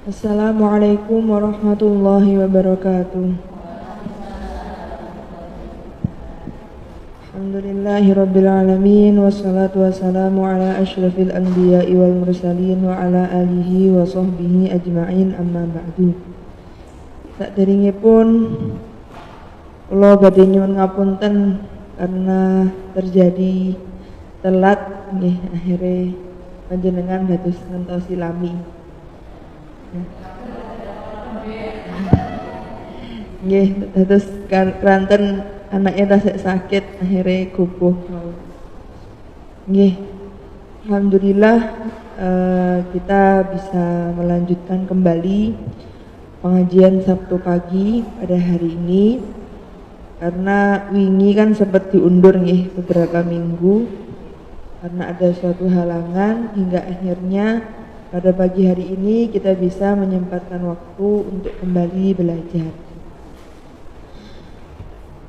Assalamualaikum warahmatullahi wabarakatuh. Alhamdulillahirabbil alamin wassalatu wassalamu ala asyrafil anbiya'i wal mursalin wa ala alihi wa sahbihi ajma'in amma ba'du. Saderengipun kula badhe nyuwun ngapunten karena terjadi telat nggih akhire panjenengan dados ngentosi lami. Nggih, dados kranten anaknya tasik sakit akhirnya kubuh. Nggih, alhamdulillah kita bisa melanjutkan kembali pengajian Sabtu pagi pada hari ini karena wingi kan sempat diundur nggih beberapa minggu karena ada suatu halangan hingga akhirnya pada pagi hari ini kita bisa menyempatkan waktu untuk kembali belajar.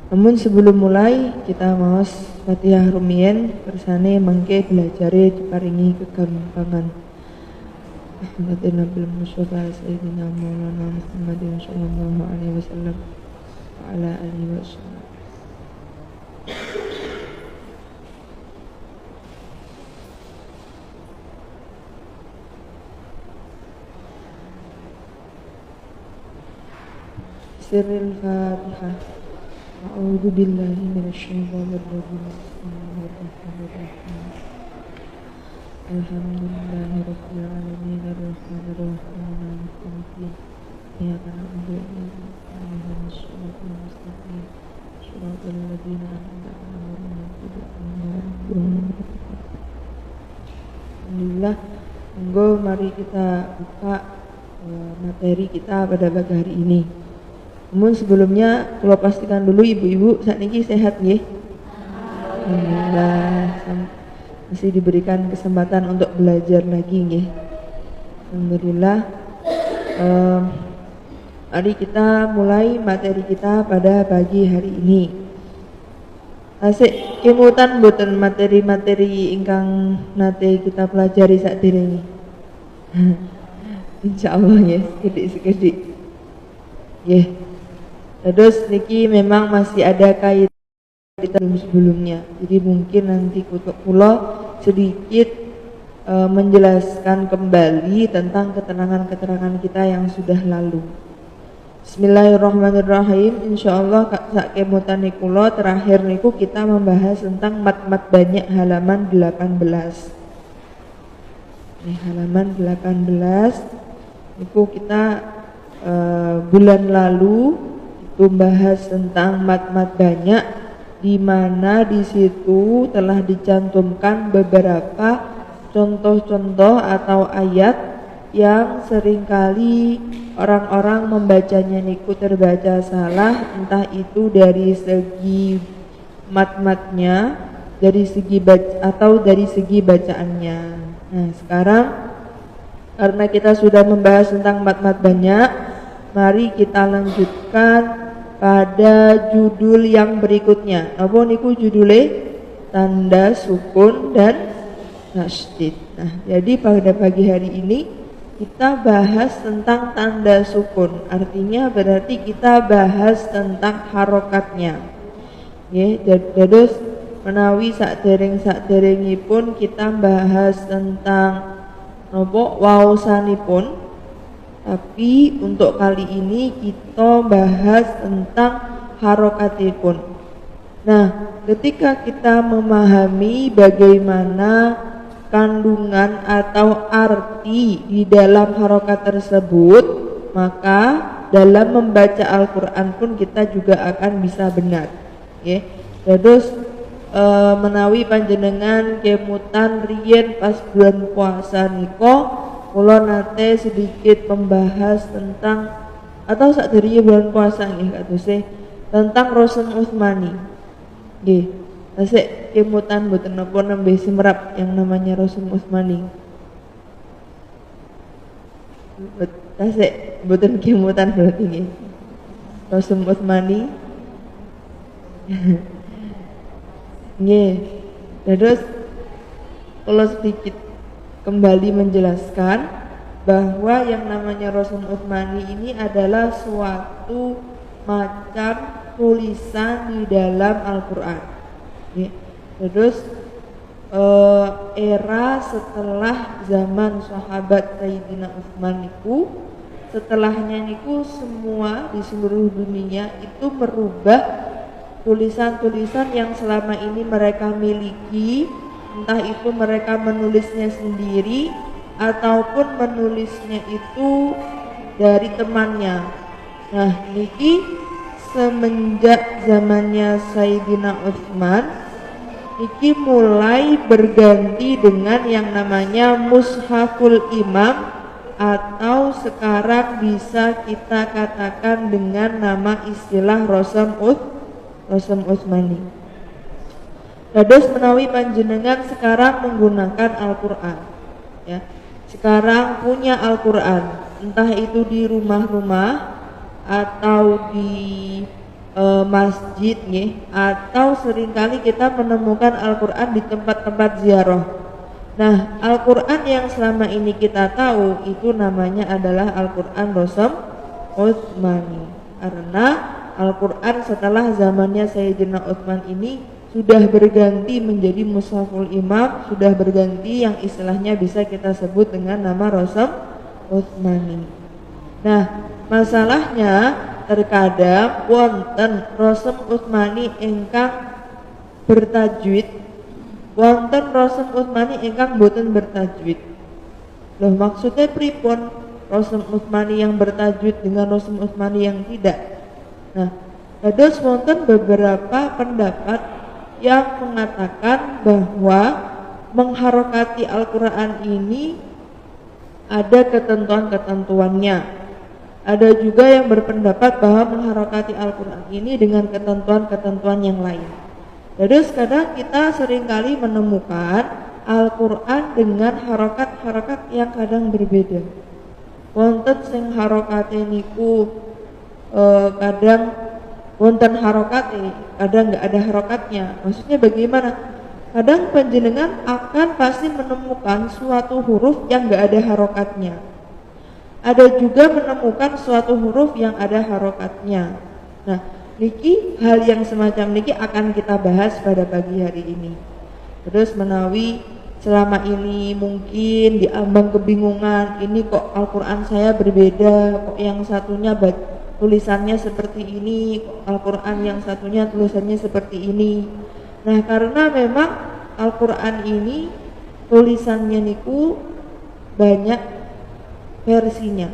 Namun sebelum mulai kita maos Fatihah rumiyin kersane mangke belajare diparingi kegampangan. Ahmadina bil mustafa sayyidina maulana Muhammadin sallallahu alaihi wasallam wa ala alihi wasallam. Sirril Fatihah. A'udzu billahi minasyaitonir rajim. Bismillahirrahmanirrahim. Alhamdulillahirabbil alamin arrahmanir rahim maliki yaumiddin. Iyyaka na'budu wa iyyaka nasta'in shiratal mustaqim shiratal ladzina an'amta 'alaihim ghairil maghdubi 'alaihim. Alhamdulillah, monggo mari kita buka materi kita pada pagi hari ini. Namun sebelumnya kalau pastikan dulu ibu-ibu saat ini sehat nggih? Alhamdulillah, masih diberikan kesempatan untuk belajar lagi nggih. Alhamdulillah. Mari kita mulai materi kita pada pagi hari ini. Asik kemutan mboten materi-materi ingkang nate kita pelajari saderenge. Insyaallah nggih, sekedhik-sekedhik. Nggih. Terus niki memang masih ada kaitan sebelumnya. Jadi mungkin nanti kula sedikit menjelaskan kembali tentang keterangan-keterangan kita yang sudah lalu. Bismillahirrahmanirrahim. Insyaallah sak kemutan kula terakhir niku kita membahas tentang mat-mat banyak halaman 18. Halaman 18 niku kita bulan lalu membahas tentang mat-mat banyak, di mana di situ telah dicantumkan beberapa contoh-contoh atau ayat yang seringkali orang-orang membacanya niku terbaca salah, entah itu dari segi mat-matnya, dari segi atau dari segi bacaannya. Nah, sekarang karena kita sudah membahas tentang mat-mat banyak, mari kita lanjutkan pada judul yang berikutnya. Apa niku judulnya? Tanda sukun dan tasydid. Nah, jadi pada pagi hari ini kita bahas tentang tanda sukun. Artinya berarti kita bahas tentang harokatnya. Nggih, dados menawi sadereng-saderengipun kita bahas tentang napa waosanipun. Tapi untuk kali ini kita bahas tentang harokatipun. Nah, ketika kita memahami bagaimana kandungan atau arti di dalam harokat tersebut, maka dalam membaca Al-Quran pun kita juga akan bisa benar. Okay. Terus menawi panjenengan kemutan riyen pas bulan puasa niko, kula nate sedikit membahas tentang atau sadurunge bulan puasa nggih kadose tentang Rasul Utsmani. Nggih. Tasik kemutan mboten napa nembe semerap yang namanya Rasul Utsmani. Tasik mboten kemutan berarti nggih. Rasul Utsmani. Nggih. Terus kalau sedikit kembali menjelaskan bahwa yang namanya Rasm Utsmani ini adalah suatu macam tulisan di dalam Al-Qur'an. Ya. Terus era setelah zaman sahabat Sayyidina Utsman niku, setelahnya niku semua di seluruh dunia itu merubah tulisan-tulisan yang selama ini mereka miliki, entah itu mereka menulisnya sendiri ataupun menulisnya itu dari temannya. Nah, niki semenjak zamannya Sayyidina Utsman niki mulai berganti dengan yang namanya Mushaful Imam, atau sekarang bisa kita katakan dengan nama istilah Rasm Utsmani. Dados menawi panjenengan sekarang menggunakan Al-Qur'an, ya. Sekarang punya Al-Qur'an, entah itu di rumah-rumah atau di masjid nih, atau seringkali kita menemukan Al-Qur'an di tempat-tempat ziarah. Nah, Al-Qur'an yang selama ini kita tahu itu namanya adalah Al-Qur'an Rasm Utsmani. Karena Al-Qur'an setelah zamannya Sayyidina Utsman ini sudah berganti menjadi Mushaful Imam, sudah berganti yang istilahnya bisa kita sebut dengan nama Rasm Utsmani. Nah, masalahnya terkadang wonten Rasm Utsmani ingkang bertajwid, wonten Rasm Utsmani ingkang boten bertajwid. Loh, maksudnya pripun Rasm Utsmani yang bertajwid dengan Rasm Utsmani yang tidak? Nah, dados wonten beberapa pendapat yang mengatakan bahwa mengharokati Al-Qur'an ini ada ketentuan-ketentuannya. Ada juga yang berpendapat bahwa mengharokati Al-Qur'an ini dengan ketentuan-ketentuan yang lain. Jadi kadang kita seringkali menemukan Al-Qur'an dengan harokat-harokat yang kadang berbeda. Wonten sing harokate niku kadang wonten harokate, kadang nggak ada harokatnya. Maksudnya bagaimana? Kadang panjenengan akan pasti menemukan suatu huruf yang nggak ada harokatnya. Ada juga menemukan suatu huruf yang ada harokatnya. Nah, niki hal yang semacam niki akan kita bahas pada pagi hari ini. Terus menawi selama ini mungkin diambang kebingungan, ini kok Al-Qur'an saya berbeda, kok yang satunya tulisannya seperti ini, kok Al-Qur'an yang satunya tulisannya seperti ini. Nah, karena memang Al-Qur'an ini tulisannya niku banyak versinya.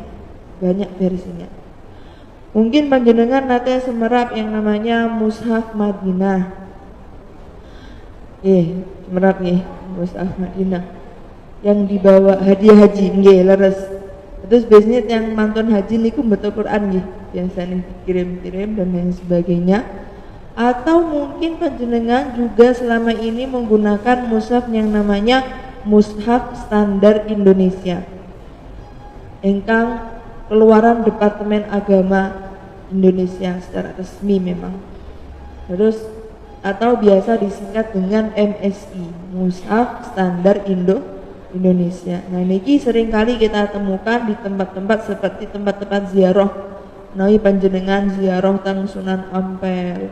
Mungkin panjenengan nate semerap yang namanya Mushaf Madinah. Semerap nih Mushaf Madinah yang dibawa hadiah haji nggih leres. Terus biasanya yang mantun haji niku betul Quran nggih, biasanya dikirim-kirim dan lain sebagainya. Atau mungkin panjenengan juga selama ini menggunakan mushaf yang namanya Mushaf Standar Indonesia. Engkang keluaran Departemen Agama Indonesia secara resmi memang. Terus atau biasa disingkat dengan MSI, Mushaf Standar Indonesia. Nah, niki seringkali kita temukan di tempat-tempat seperti tempat-tempat ziarah. Menawi panjenengan ziarah teng Sunan Ampel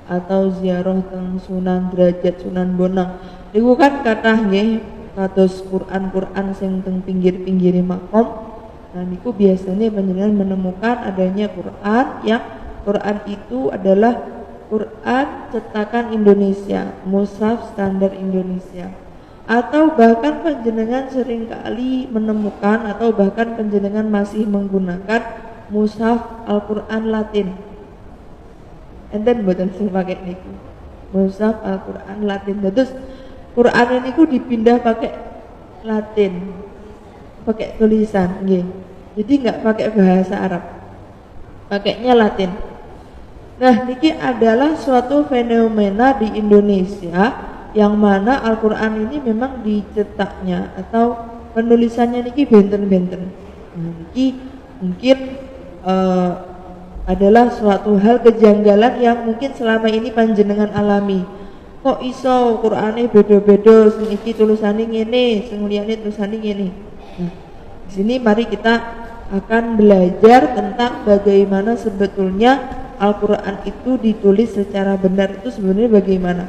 atau ziarah teng Sunan Derajat, Sunan Bonang. Niku kan kathah nggih kados Quran sing teng pinggir-pinggire makom. Nah, niku biasanya panjenengan menemukan adanya Quran itu adalah Quran cetakan Indonesia, Mushaf Standar Indonesia. Atau bahkan panjenengan seringkali menemukan atau bahkan panjenengan masih menggunakan Mushaf Al-Qur'an Latin. Enten mboten sing pakai niku. Mushaf Al-Qur'an Latin. Terus Quran niku dipindah pakai Latin. Pakai tulisan nggih. Jadi enggak pakai bahasa Arab. Pakainya Latin. Nah, niki adalah suatu fenomena di Indonesia yang mana Al-Qur'an ini memang dicetaknya atau penulisannya niki benten-benten. Nah, niki mungkin adalah suatu hal kejanggalan yang mungkin selama ini panjenengan alami. Kok iso Qur'ane beda-beda, sing iki tulisane ngene, sing liyane tulisane ngene. Nah, Di sini mari kita akan belajar tentang bagaimana sebetulnya Al-Quran itu ditulis secara benar itu sebenarnya bagaimana.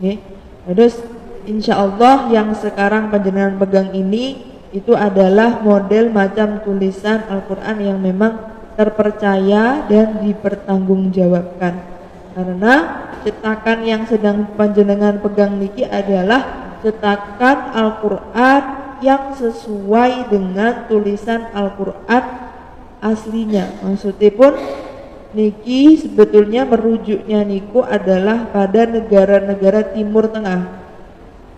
Oke. Terus insya Allah yang sekarang panjenengan pegang ini itu adalah model macam tulisan Al-Quran yang memang terpercaya dan dipertanggungjawabkan. Karena cetakan yang sedang panjenengan pegang niki adalah cetakan Al-Quran yang sesuai dengan tulisan Al-Quran aslinya. Maksudnya pun niki sebetulnya merujuknya niku adalah pada negara-negara Timur Tengah.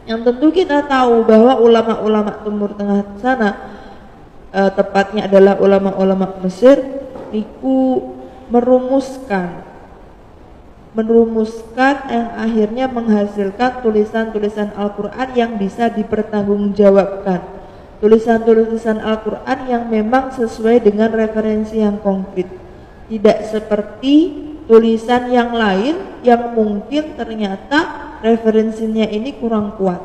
Yang tentu kita tahu bahwa ulama-ulama Timur Tengah sana tepatnya adalah ulama-ulama Mesir niku merumuskan yang akhirnya menghasilkan tulisan-tulisan Al-Quran yang bisa dipertanggungjawabkan, tulisan-tulisan Al-Quran yang memang sesuai dengan referensi yang konkret, tidak seperti tulisan yang lain yang mungkin ternyata referensinya ini kurang kuat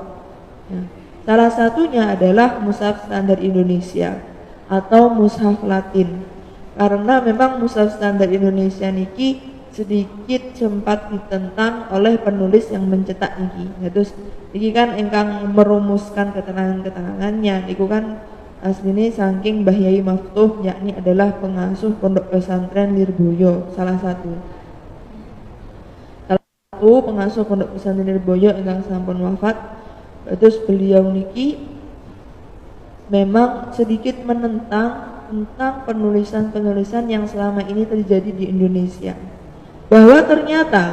ya. Salah satunya adalah Mushaf Standar Indonesia atau Mushaf Latin, karena memang Mushaf Standar Indonesia niki sedikit sempat ditentang oleh penulis yang mencetak niki. Ya, terus niki kan engkang merumuskan keterangan-keterangannya niku kan asline saking Mbah Yai Maftuh, yakni adalah pengasuh Pondok Pesantren Lirboyo, salah satu pengasuh Pondok Pesantren Lirboyo engkang sampun wafat. Terus beliau niki memang sedikit menentang tentang penulisan-penulisan yang selama ini terjadi di Indonesia, bahwa ternyata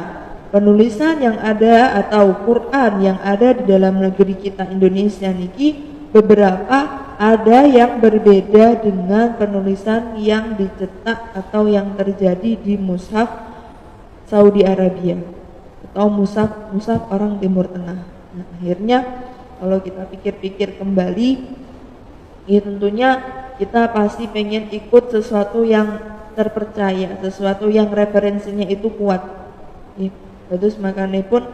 penulisan yang ada atau Quran yang ada di dalam negeri kita Indonesia niki beberapa ada yang berbeda dengan penulisan yang dicetak atau yang terjadi di mushaf Saudi Arabia atau mushaf orang Timur Tengah. Nah, akhirnya kalau kita pikir-pikir kembali, ya tentunya kita pasti pengen ikut sesuatu yang terpercaya, sesuatu yang referensinya itu kuat. Terus makanya pun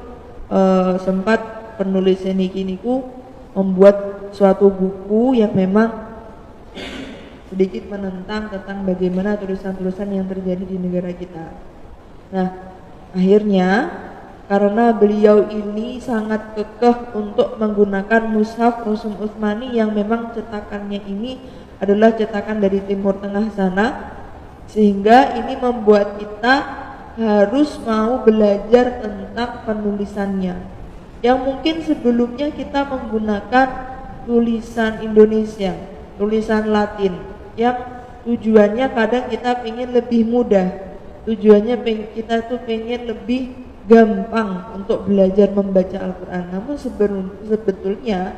sempat penulis niki niku membuat suatu buku yang memang sedikit menentang tentang bagaimana tulisan-tulisan yang terjadi di negara kita. Nah, akhirnya karena beliau ini sangat kekeh untuk menggunakan mushaf Rusum Utsmani yang memang cetakannya ini adalah cetakan dari Timur Tengah sana, sehingga ini membuat kita harus mau belajar tentang penulisannya yang mungkin sebelumnya kita menggunakan tulisan Indonesia, tulisan Latin yang tujuannya kadang kita pengen lebih mudah, tujuannya kita tuh pengen lebih gampang untuk belajar membaca Al-Quran. Namun sebetulnya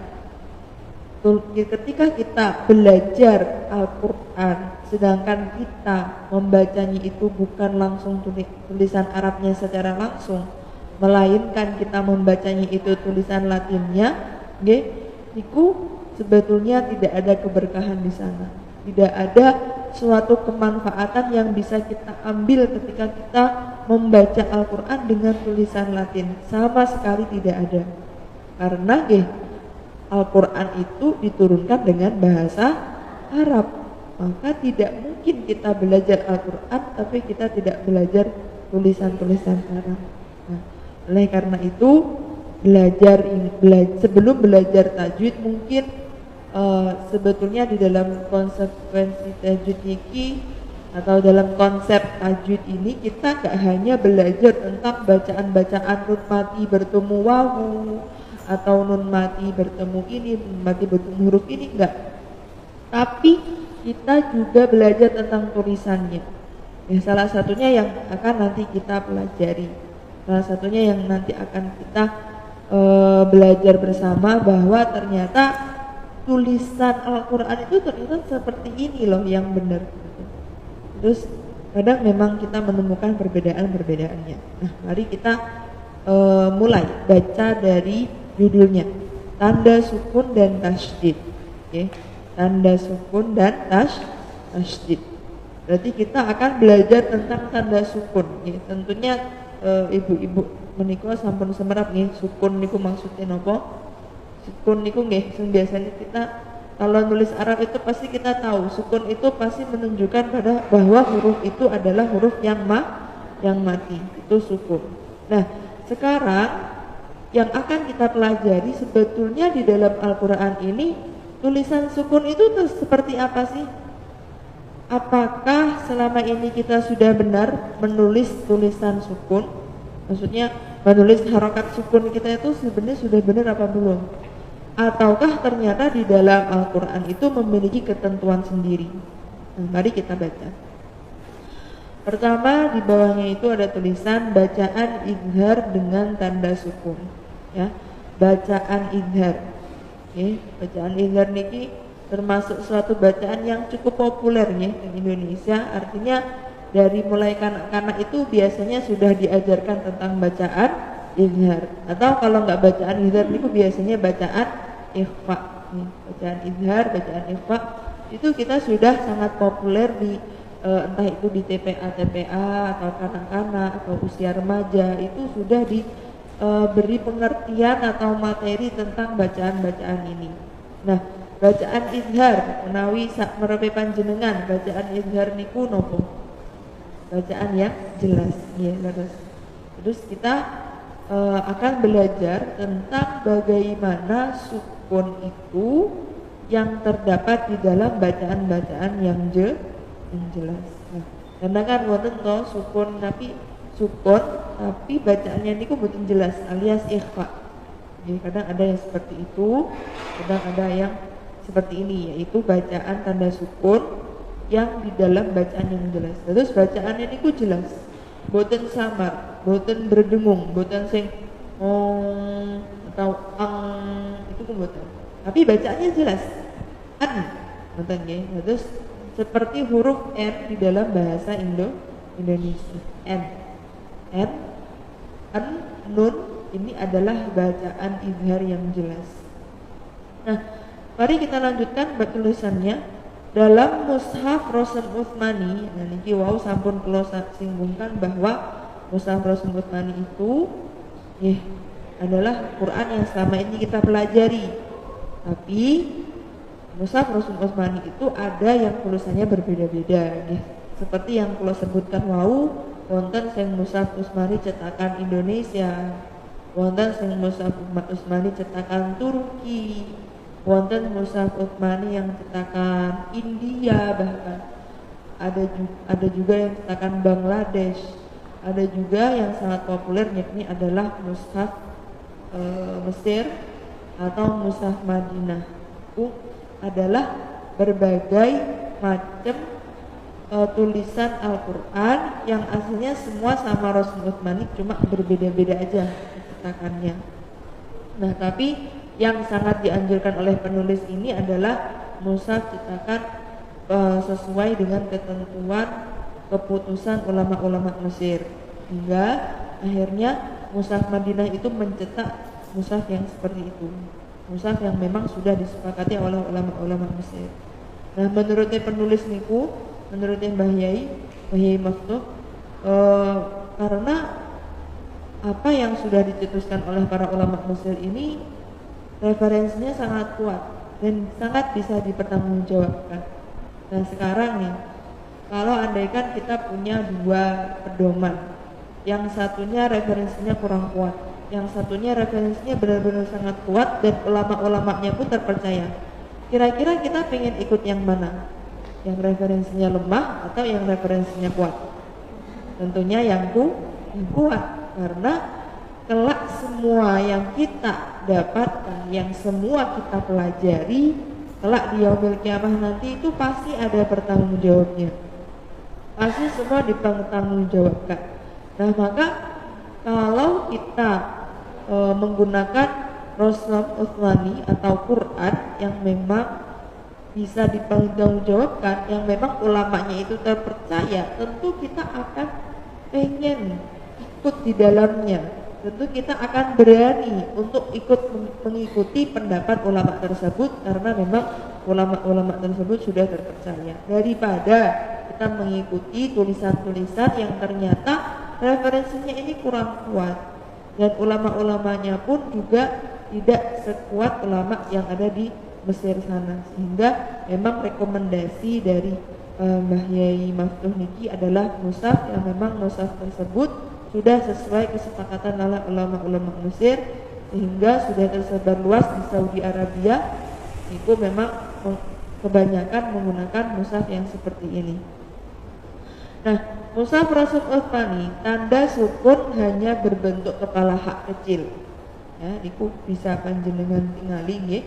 ketika kita belajar Al-Quran sedangkan kita membacanya itu bukan langsung tulisan Arabnya secara langsung, melainkan kita membacanya itu tulisan Latinnya, itu sebetulnya tidak ada keberkahan di sana, tidak ada suatu kemanfaatan yang bisa kita ambil ketika kita membaca Al-Quran dengan tulisan Latin, sama sekali tidak ada. Karena Al-Quran itu diturunkan dengan bahasa Arab, maka tidak mungkin kita belajar Al-Quran tapi kita tidak belajar tulisan-tulisan Arab. Nah, oleh karena itu sebelum belajar tajwid mungkin sebetulnya di dalam konsekuensi tajwid niki atau dalam konsep tajwid ini kita gak hanya belajar tentang bacaan-bacaan nun mati bertemu wawu atau nun mati bertemu ini, nun mati bertemu huruf ini, enggak, tapi kita juga belajar tentang tulisannya. Ya, salah satunya yang akan nanti kita pelajari, salah satunya yang nanti akan kita belajar bersama, bahwa ternyata tulisan Al-Quran itu ternyata seperti ini loh yang benar. Terus kadang memang kita menemukan perbedaan-perbedaannya. Nah, mari kita mulai baca dari judulnya, tanda sukun dan tasydid. Oke, tanda sukun dan tasydid. Berarti kita akan belajar tentang tanda sukun. Ya, tentunya ibu-ibu menika sampun semerap nih, sukun niku maksudnya nopo? Sukun niku nggih sing biasanya kita Kalau nulis Arab itu pasti kita tahu sukun itu pasti menunjukkan pada bahwa huruf itu adalah huruf yang mati, itu sukun. Nah, sekarang yang akan kita pelajari sebetulnya di dalam Al-Qur'an ini tulisan sukun itu seperti apa sih? Apakah selama ini kita sudah benar menulis tulisan sukun? Maksudnya menulis harokat sukun kita itu sebenarnya sudah benar apa belum? Ataukah ternyata di dalam Al-Quran itu memiliki ketentuan sendiri? Nah, mari kita baca. Pertama, di bawahnya itu ada tulisan bacaan izhar dengan tanda sukun, ya. Bacaan izhar. Oke, bacaan izhar niki termasuk suatu bacaan yang cukup populer ya di Indonesia. Artinya dari mulai kanak-kanak itu biasanya sudah diajarkan tentang bacaan izhar, atau kalau nggak bacaan izhar itu biasanya bacaan ikhfa. Bacaan izhar, bacaan ikhfa itu kita sudah sangat populer di entah itu di TPA atau kanak-kanak atau usia remaja, itu sudah diberi pengertian atau materi tentang bacaan-bacaan ini. Nah, bacaan izhar menawi sak merepe panjenengan, bacaan izhar niku nopo? Bacaan yang jelas ya, terus kita akan belajar tentang bagaimana sukun itu yang terdapat di dalam bacaan-bacaan yang jelas. Nah, karena kan wonten to sukun tapi bacaannya niku mboten jelas alias ikhfa. Jadi kadang ada yang seperti itu, kadang ada yang seperti ini, yaitu bacaan tanda sukun yang di dalam bacaan yang jelas. Terus bacaannya niku jelas, boten samar, boten berdengung, boten sing atau itu pun boten. Tapi bacaannya jelas. Boten nggih. Terus seperti huruf N di dalam bahasa Indonesia. N, nun, ini adalah bacaan izhar yang jelas. Nah, mari kita lanjutkan tulisannya. Dalam Mushaf Rosen Utsmani, nah niki wau sampun kula singgungkan bahwa Mushaf Rosen Utsmani itu adalah Quran yang selama ini kita pelajari. Tapi Mushaf Rosen Utsmani itu ada yang tulisannya berbeda-beda, seperti yang kula sebutkan wau, wonten sing Mushaf Utsmani cetakan Indonesia, wonten sing Mushaf Utsmani cetakan Turki, wonten Mushaf Utsmani yang cetakan India, bahkan ada juga yang cetakan Bangladesh, ada juga yang sangat populer yakni adalah Mushaf Mesir atau Mushaf Madinah. Itu adalah berbagai macam tulisan Al-Quran yang aslinya semua sama Rosen Utsmani, cuma berbeda-beda aja cetakannya. Nah, tapi yang sangat dianjurkan oleh penulis ini adalah mushaf cetakan sesuai dengan ketentuan keputusan ulama-ulama Mesir, hingga akhirnya mushaf Madinah itu mencetak mushaf yang seperti itu, mushaf yang memang sudah disepakati oleh ulama-ulama Mesir. Nah, menurutnya penulis niku, menurutnya Mbah Yai Maftuh, karena apa yang sudah dicetuskan oleh para ulama Mesir ini referensinya sangat kuat dan sangat bisa dipertanggungjawabkan. Nah, sekarang nih, kalau andaikan kita punya dua pedoman, yang satunya referensinya kurang kuat, yang satunya referensinya benar-benar sangat kuat dan ulama-ulamanya pun terpercaya, kira-kira kita pengen ikut yang mana? Yang referensinya lemah atau yang referensinya kuat? Tentunya yang kuat, karena kelak semua yang kita dapatkan, yang semua kita pelajari, kelak di yaumil kiamah nanti itu pasti ada pertanggungjawabnya, pasti semua dipertanggungjawabkan. Nah, maka kalau kita menggunakan Rosen Utsmani atau Quran yang memang bisa dipertanggungjawabkan, yang memang ulamanya itu terpercaya, tentu kita akan pengen ikut di dalamnya. Tentu kita akan berani untuk ikut mengikuti pendapat ulama tersebut, karena memang ulama-ulama tersebut sudah terpercaya, daripada kita mengikuti tulisan-tulisan yang ternyata referensinya ini kurang kuat dan ulama-ulamanya pun juga tidak sekuat ulama yang ada di Mesir sana, sehingga memang rekomendasi dari Mbah Yai Maftuh niki adalah mushaf yang memang mushaf tersebut sudah sesuai kesepakatan oleh ulama-ulama Mesir, sehingga sudah tersebar luas di Saudi Arabia. Itu memang kebanyakan menggunakan mushaf yang seperti ini. Nah, mushaf Rasul Utsmani tanda sukun hanya berbentuk kepala hak kecil. Ya, niku bisa panjenengan tingali nggih.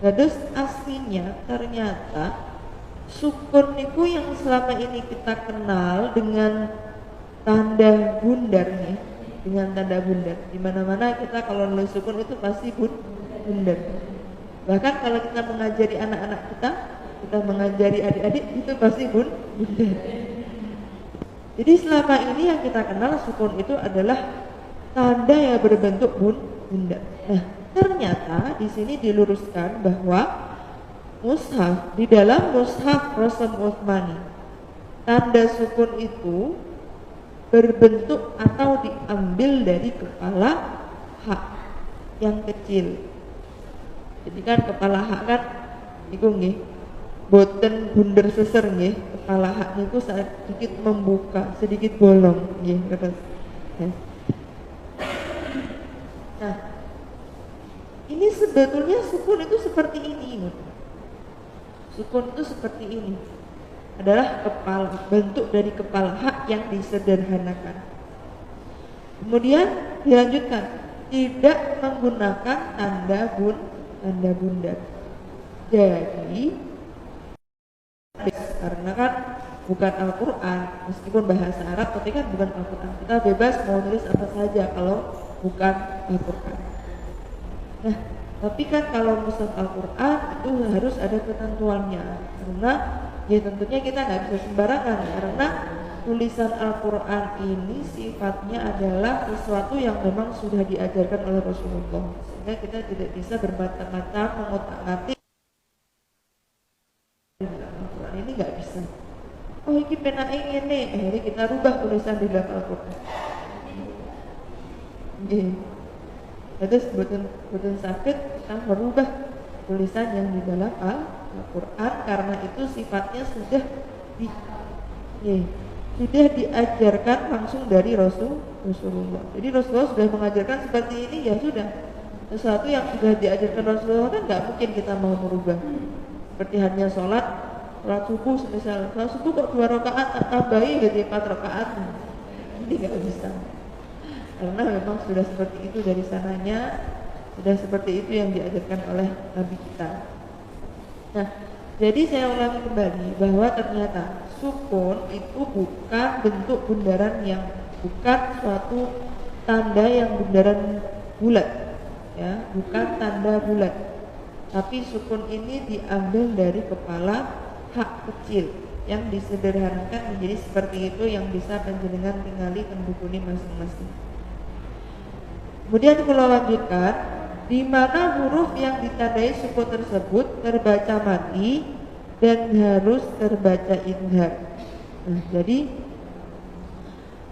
Terus aslinya ternyata sukun niku yang selama ini kita kenal dengan tanda bundar nih, dengan tanda bundar. Di mana-mana kita kalau nulis sukun itu pasti bundar. Bahkan kalau kita mengajari anak-anak kita mengajari adik-adik itu pasti bundar. Jadi selama ini yang kita kenal sukun itu adalah tanda yang berbentuk bundar. Nah, ternyata di sini diluruskan bahwa mushaf, di dalam mushaf Rasul Utsmani, tanda sukun itu berbentuk atau diambil dari kepala hak yang kecil. Jadi kan kepala hak kan niku nggih boten bunder seser nggih, kepala hak niku sedikit membuka, sedikit bolong nggih, terus. Nah, ini sebetulnya sukun itu seperti ini. Sukun itu seperti ini, adalah kepala, bentuk dari kepala hak yang disederhanakan. Kemudian dilanjutkan, tidak menggunakan tanda bundar. Jadi karena kan bukan Al-Quran, meskipun bahasa Arab, tapi kan bukan Al-Quran. Kita bebas mau nulis apa saja kalau bukan Al-Quran. Nah, tapi kan kalau mushaf Al-Quran itu harus ada ketentuannya, karena ya tentunya kita nggak bisa sembarangan, karena tulisan Al-Quran ini sifatnya adalah sesuatu yang memang sudah diajarkan oleh Rasulullah, sehingga kita tidak bisa bermata-mata mengotak-atik Al-Quran ini, nggak bisa. Oh ini pena ini, akhirnya kita rubah tulisan di dalam Al-Quran. Terus betul sakit kita merubah tulisan yang di dalam Al-Quran, karena itu sifatnya sudah diajarkan langsung dari Rasulullah. Jadi Rasulullah sudah mengajarkan seperti ini, ya sudah, sesuatu yang sudah diajarkan Rasulullah kan nggak mungkin kita mau merubah. Seperti hanya sholat subuh, misalnya sholat subuh kok 2 rakaat tambahin jadi 4 rakaat, ini nggak bisa. Karena memang sudah seperti itu dari sananya, sudah seperti itu yang diajarkan oleh Nabi kita. Nah, jadi saya ulangi kembali bahwa ternyata sukun itu bukan bentuk bundaran, yang bukan suatu tanda yang bundaran bulat, ya, bukan tanda bulat. Tapi sukun ini diambil dari kepala hak kecil yang disederhanakan menjadi seperti itu, yang bisa panjenengan tingali dan buku ini masing-masing. Kemudian kalau lanjutkan, di mana huruf yang ditandai sukun tersebut terbaca mati dan harus terbaca idhar. Nah, jadi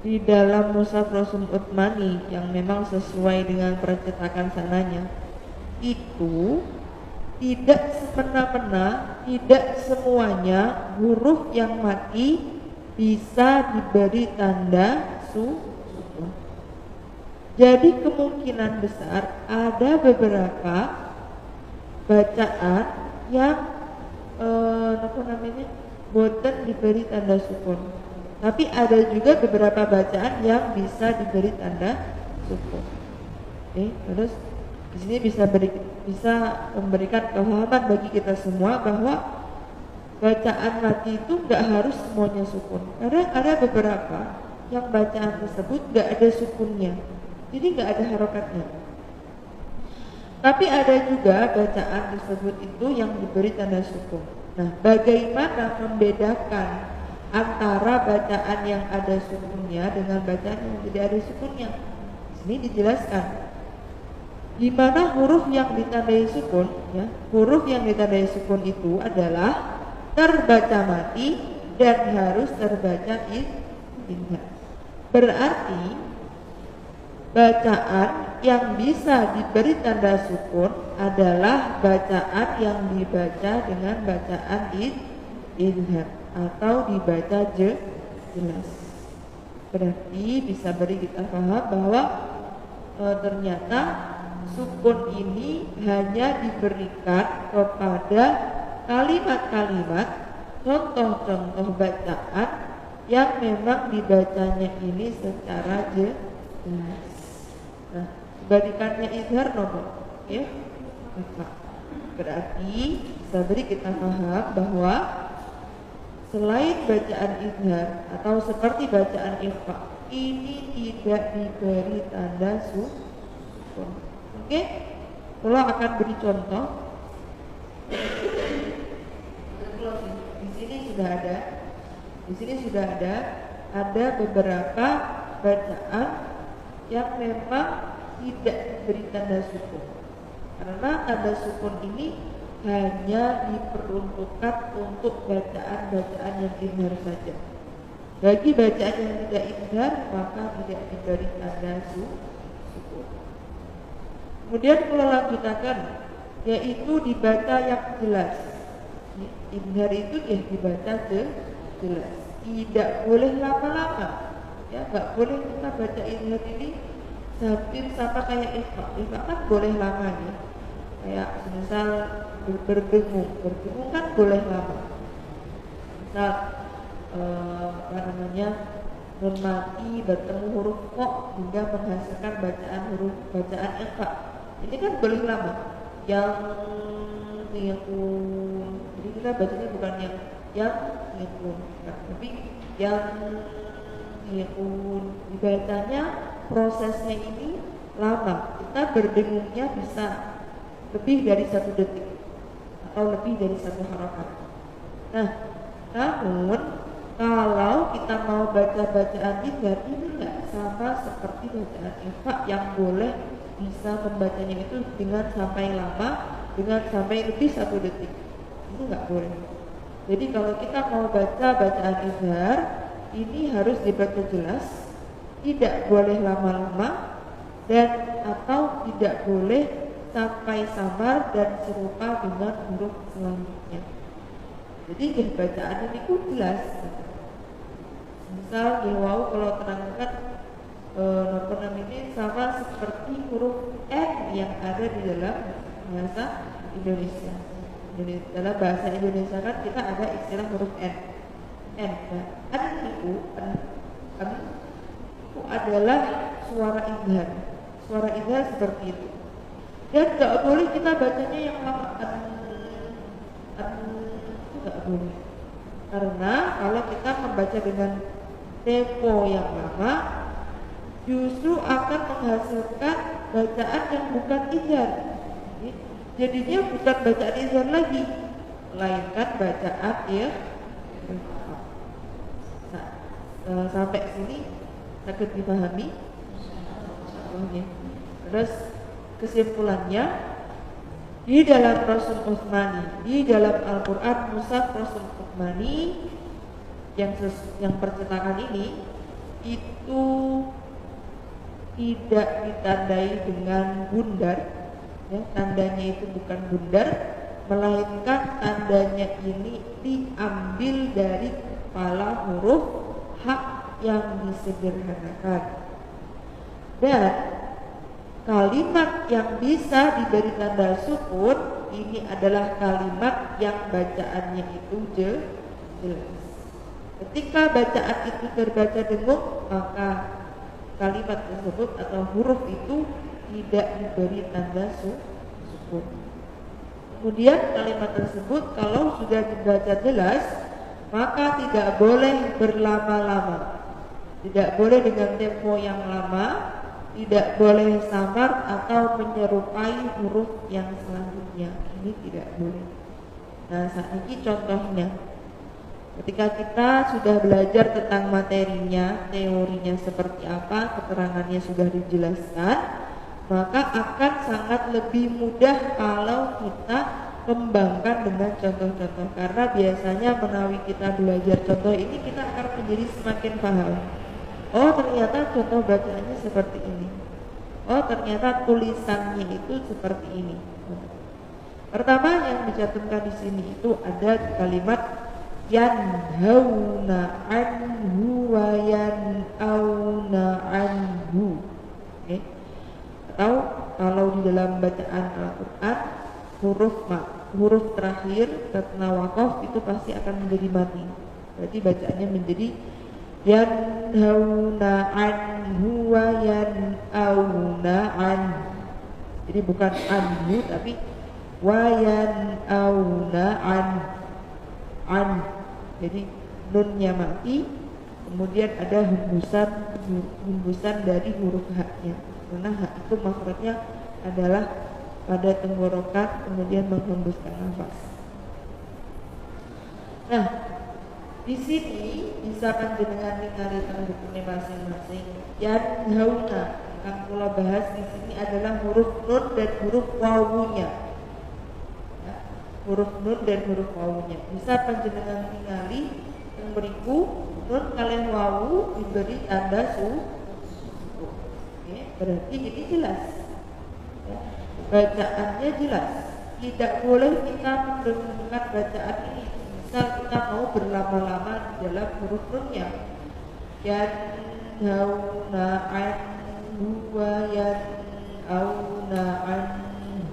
di dalam mushaf Rasul Utsmani yang memang sesuai dengan percetakan sananya, itu tidak semena-mena, tidak semuanya huruf yang mati bisa diberi tanda sukun. Jadi kemungkinan besar ada beberapa bacaan yang boten diberi tanda sukun. Tapi ada juga beberapa bacaan yang bisa diberi tanda sukun. Oke, terus di sini bisa memberikan pemahaman bagi kita semua bahwa bacaan mati itu nggak harus semuanya sukun. Karena ada beberapa yang bacaan tersebut nggak ada sukunnya, jadi nggak ada harokatnya. Tapi ada juga bacaan tersebut itu yang diberi tanda sukun. Nah, bagaimana membedakan antara bacaan yang ada sukunnya dengan bacaan yang tidak ada sukunnya? Ini dijelaskan. Di mana huruf yang ditandai sukun, ya, huruf yang ditandai sukun itu adalah terbaca mati dan harus terbaca idhar. Berarti bacaan yang bisa diberi tanda sukun adalah bacaan yang dibaca dengan bacaan idhar atau dibaca jelas. Berarti bisa beri kita paham bahwa ternyata sukun ini hanya diberikan kepada kalimat-kalimat, contoh-contoh bacaan yang memang dibacanya ini secara jelas. Nah, kebalikannya izhar nomor, ya. Berarti bisa beri kita paham bahwa selain bacaan izhar atau seperti bacaan ikhfa, ini tidak diberi tanda sukun. Oke? Kalau akan beri contoh. Di sini sudah ada beberapa bacaan yang memang tidak diberi tanda sukun. Karena tanda sukun ini hanya diperuntukkan untuk bacaan-bacaan yang izhar saja. Bagi bacaan yang tidak izhar maka tidak diberi tanda sukun. Kemudian kalau lanjutkan, yaitu dibaca yang jelas. Izhar itu dibaca jelas. Tidak boleh lama-lama. Ya, nggak boleh kita baca izhar ini hampir sama kayak ikhfa. Ikhfa kan boleh lama ya. Kayak misal berdengung kan boleh lama. Misal memati bertemu huruf kok hingga menghasilkan bacaan ikhfa. Ini kan boleh lama. Yang jadi kita bacanya bukan yang tapi yang dibacanya prosesnya ini lama. Kita berdengungnya bisa lebih dari 1 detik atau lebih dari 1 harakat. Nah, namun kalau kita mau baca bacaan izhar ini nggak sama seperti bacaan ikhfa yang boleh bisa membacanya itu dengan sampai lama, dengan sampai lebih 1 detik. Itu nggak boleh. Jadi kalau kita mau baca bacaan izhar ini harus dibaca jelas, tidak boleh lama-lama, dan atau tidak boleh sampai samar dan serupa dengan huruf selanjutnya. Jadi bacaan ini pun jelas. Misal wau kalau terangkan ini sama seperti huruf N yang ada di dalam bahasa Indonesia. Jadi dalam bahasa Indonesia kan kita ada istilah huruf N. Itu adalah suara izhar. Suara izhar seperti itu. Dan nggak boleh kita bacanya yang lama. Nggak boleh. Karena kalau kita membaca dengan tempo yang lama, justru akan menghasilkan bacaan yang bukan izhar. Jadinya bukan bacaan izhar lagi, melainkan bacaan sampai sini dapat dipahami. Terus kesimpulannya, di dalam Rasul Utsmani, di dalam Al-Quran Mushaf Rasul Utsmani yang percetakan ini itu tidak ditandai dengan bundar, ya, tandanya itu bukan bundar, melainkan tandanya ini diambil dari kepala huruf hak yang disederhanakan. Dan kalimat yang bisa diberi tanda sukun ini adalah kalimat yang bacaannya itu jelas. Ketika bacaan itu terbaca dengung, maka kalimat tersebut atau huruf itu tidak diberi tanda sukun. Kemudian kalimat tersebut kalau sudah dibaca jelas, maka tidak boleh berlama-lama, tidak boleh dengan tempo yang lama, tidak boleh samar atau menyerupai huruf yang selanjutnya. Ini tidak boleh. Nah, saat ini contohnya, ketika kita sudah belajar tentang materinya, teorinya seperti apa, keterangannya sudah dijelaskan, maka akan sangat lebih mudah kalau kita kembangkan dengan contoh-contoh. Karena biasanya menawi kita belajar contoh ini, kita akan menjadi semakin paham. Oh, ternyata contoh bacaannya seperti ini. oh ternyata tulisannya itu seperti ini. Pertama yang dicantumkan di sini itu ada kalimat yanhauna anhu wa yanauna anhu. Oke. Atau kalau di dalam bacaan Al-Qur'an huruf terakhir karena waqaf itu pasti akan menjadi mati. Berarti bacaannya menjadi yanhauna anhu wa yanauna anhu. Jadi bukan anhu tapi wa yanauna anhu. Jadi nunnya mati, kemudian ada hembusan dari huruf haknya. Karena hak itu makhrajnya adalah pada tenggorokan, kemudian menghembuskan nafas. Nah, di sini bisa panjenengan ningali tangguhane masing-masing. Yanhauna yang kula bahas di sini adalah huruf nun dan huruf wawunya. Ya, huruf nun dan huruf wawunya. Bisa panjenengan ningali yang beriku nun kalian wawu diberi tanda su. Oke, berarti ini jelas. Ya, bacaannya jelas. Tidak boleh kita mendengarkan bacaan ini. Misal kita mau berlama-lama di dalam huruf nunnya. Yanhauna anhu wa yanauna anhu.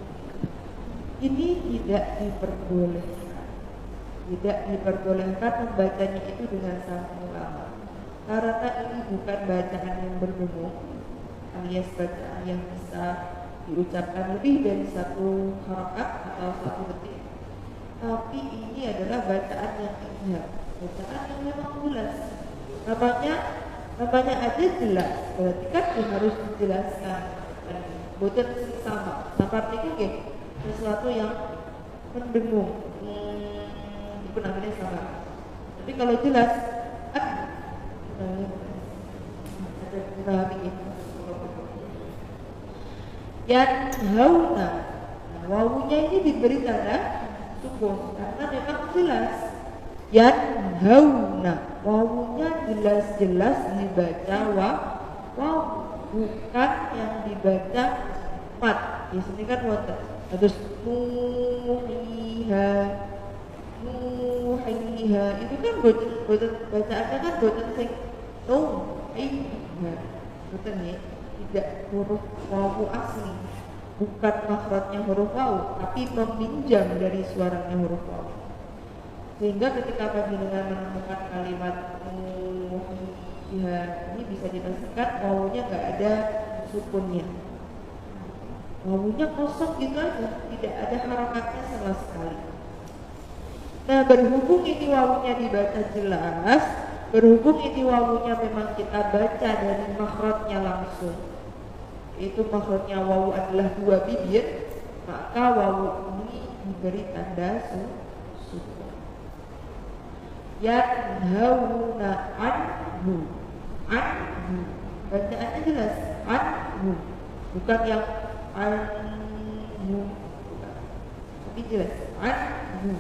Ini tidak diperbolehkan. Tidak diperbolehkan membacanya itu dengan sangat lama. Karena ini bukan bacaan yang berdengung, alias bacaan yang bisa diucapkan lebih dari satu harakat atau satu detik. Tapi ini adalah bacaan yang indah, bacaan yang memang jelas. Namanya aja jelas, berarti kan harus dijelaskan. Boten sama, seperti itu sesuatu yang mendengung. Itu namanya sama. Tapi kalau jelas, ada kurang ini. Yanhauna, wawunya ini diberi tanda sukun karena memang jelas. Yanhauna, wawunya jelas-jelas dibaca waw, bukan yang dibaca mat. Di sini kan wonten terus nuhiha, itu kan boten bacaannya kan boten sing nuhiha, boten ya. Tidak huruf wawu asli, bukan makhrajnya huruf wawu, tapi meminjam dari suaranya huruf wawu. Sehingga ketika panjenengan menemukan kalimat muhiha ini bisa dipastikan wawunya nggak ada sukunnya, wawunya kosong gitu aja, tidak ada harakatnya sama sekali. Nah, berhubung ini wawunya dibaca jelas, berhubung ini wawunya memang kita baca dari makhrajnya langsung, itu makhrajnya wawu adalah dua bibir, maka wawu ini diberi tanda sukun. Yanhauna anhu, bacaannya jelas anhu, bukan yang anhu, tapi jelas anhu.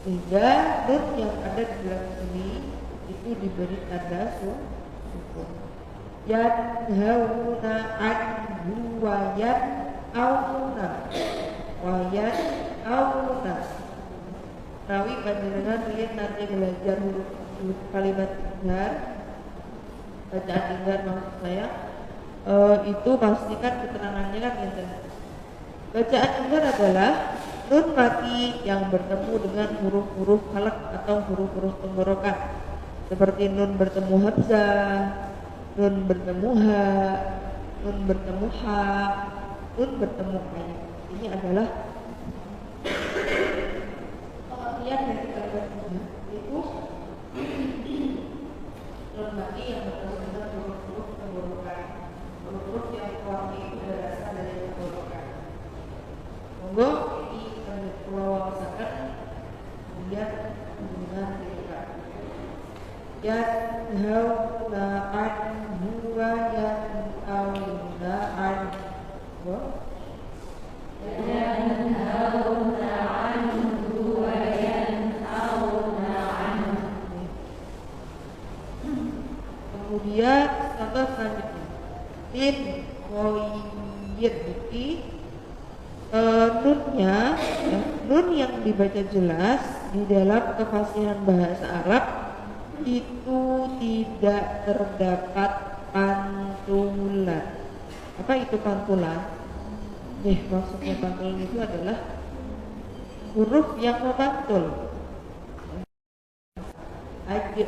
Sehingga nun yang ada di dalam sini itu diberi tanda sukun. Yanhauna anhu wa yanauna Rawi panjenengan lihat nanti belajar huruf kalimat inggar, bacaan inggar maksud saya, itu pastikan keterangannya kan gitu. Bacaan inggar adalah nun mati yang bertemu dengan huruf-huruf halak atau huruf-huruf tenggorokan, seperti nun bertemu hamzah, nun bertemu ha, nun bertemu ha, nun bertemu ain. Ini adalah pengertian dari kalimat itu nun mati yang bertemu dengan huruf-huruf tenggorokan, huruf-huruf yang kuatnya itu berasal dari tenggorokan. Monggo ini kami bawakan kemudian dengan dikatakan yanhauna anhu wa yanauna anhu. Yanhauna anhu wa yanauna anhu. Kemudian contoh selanjutnya tin nunnya, ya, nun yang dibaca jelas di dalam kefasihan bahasa Arab itu tidak terdapat pantulan. Apa itu pantulan? Maksudnya pantulan itu adalah huruf yang memantul. Aja.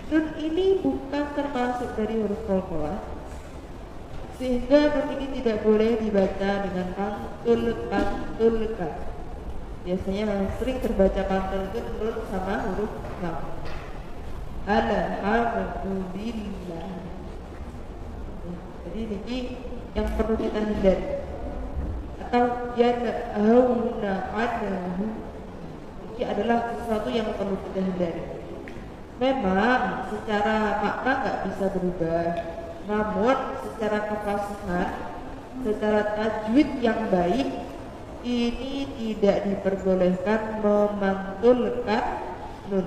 Nun ini bukan termasuk dari huruf qalqalah, sehingga nun ini tidak boleh dibaca dengan pantulkan. Biasanya yang sering terbaca pantul itu nun sama huruf lam. Alhamdulillah. Jadi ini yang perlu kita hindari. Atau yanhauna anhu, ini adalah sesuatu yang perlu kita hindari. Memang secara makna nggak bisa berubah, namun secara kefasihan, secara tajwid yang baik, ini tidak diperbolehkan memantulkan nun.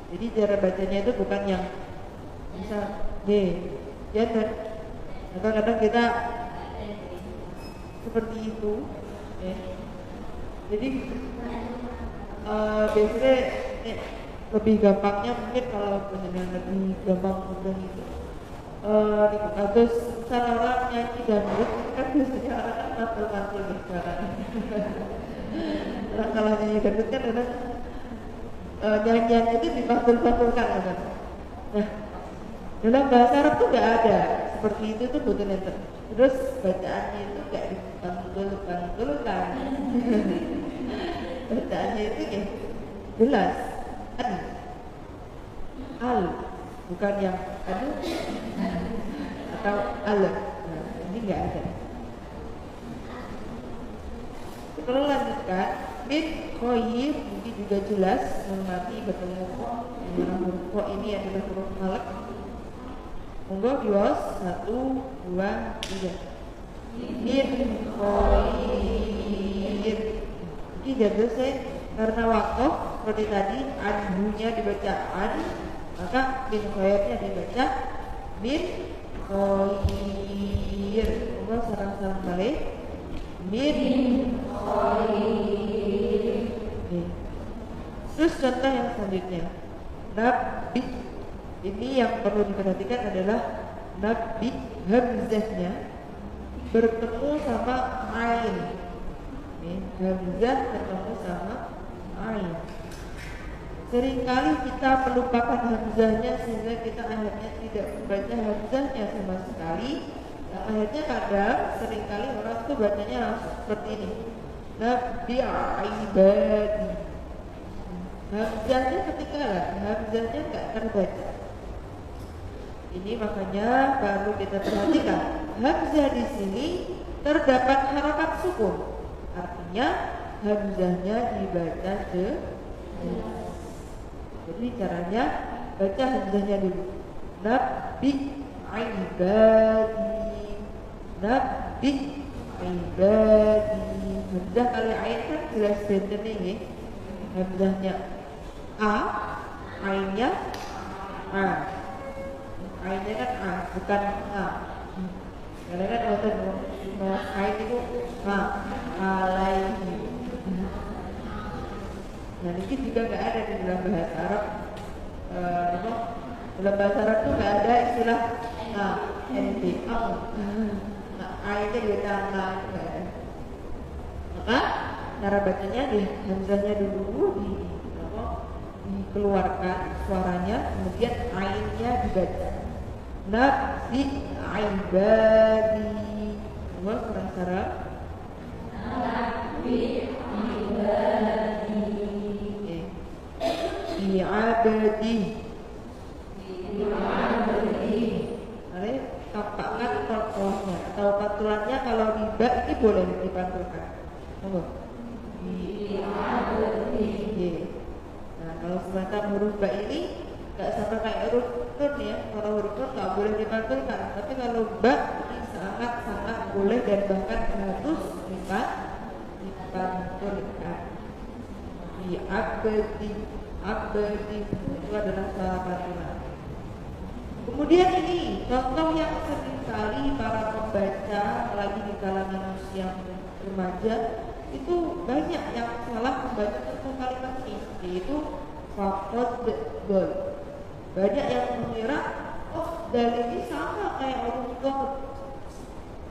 Jadi cara bacanya itu bukan yang bisa jangan. Kadang-kadang kita seperti itu, ya. Jadi biasanya lebih gampangnya mungkin kalau benar lebih gampang mudah itu terus misalnya orang nyanyi dangdut kan biasanya orang mantul-mantul sekarang. Orang kalau nyanyi dangdut kan ada nyanyian itu dipantul-pantulkan kan. Nah, dalam bahasa Arab tuh nggak ada seperti itu tuh betul enter. Terus bacaannya itu nggak dipantul-pantulkan. Bacaannya itu ya jelas al, bukan yang aduh atau al. Nah, ini nggak ada. Kalau lanjutkan min khoyir, ini juga jelas mati bertemu huruf ko ini adalah huruf halak. Monggo diwas 1, 2, 3. Min khoyir. Ini tidak selesai karena waktu seperti tadi anhunya dibaca an, maka min khoyirnya dibaca min khoyir. Monggo sarang-sarang balik min khoyir. Terus contoh yang selanjutnya nabi. Ini yang perlu diperhatikan adalah nabi, hamzahnya bertemu sama ain. Hamzah bertemu sama ain. Seringkali kita melupakan hamzahnya sehingga kita akhirnya tidak membaca hamzahnya sama sekali. Dan akhirnya kadang seringkali orang tuh bacanya langsung seperti ini. Nabi ibadi. Hamzahnya ketinggalan, hamzahnya nggak terbaca. Ini makanya baru kita perhatikan hamzah di sini terdapat harakat sukun, artinya hamzahnya dibaca jelas. Jadi caranya baca hamzahnya dulu. Nabi ibadi, nabi ibadi. Hamzah kali ain kan jelas benten ini. Hamzahnya a, ainnya a. Ainnya kan a, bukan a. Karena kan waktu ain itu a, alaihi. Nah ini juga nggak ada di dalam bahasa Arab. Dalam bahasa Arab tuh nggak ada istilah nt, ainnya dibaca a, nggak ada. Maka cara bacanya di hamzahnya dulu dikeluarkan suaranya, kemudian ainnya dibaca. Nabi ibadi. Semua sarang-sarang. Nabi ibadi. Iabadi. Iabadi. Nanti tampakkan tokohnya atau pantulannya kalau riba ini boleh dipantulkan. Tunggu. Nah kalau semacam huruf ba ini nggak sama kayak huruf nun ya. Kalau huruf nun nggak boleh dipantulkan, tapi kalau ba ini sangat-sangat boleh dan bahkan harus dipantulkan. Di abadi itu adalah salah pantulan. Kemudian ini contoh yang sering sekali para pembaca, apalagi di kalangan usia remaja, itu banyak yang salah membaca tentang kalimat ini, yaitu faqad dol. Banyak yang mengira, oh dal ini sama kayak huruf dot,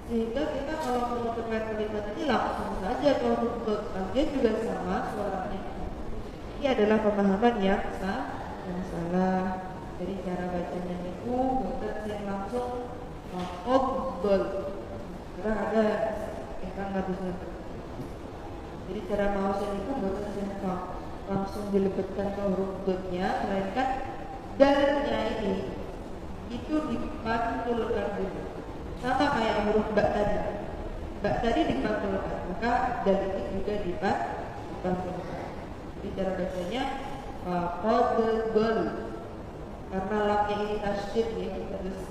sehingga kita kalau menyebutkan kalimat ini langsung saja ke huruf dot, dia juga sama suaranya. Ini adalah pemahaman yang salah. Jadi cara bacanya itu bukan yang langsung faqad, karena ada yang nggak bisa. Jadi cara mausan itu bukan yang langsung dilebetkan ke huruf dotnya, melainkan dalnya ini itu dipantulkan dulu, sama kayak huruf ba tadi. Ba tadi dipantulkan, maka dal ini juga dipantulkan. Jadi cara bacanya faqad, karena lamnya ini tasydid ya, harus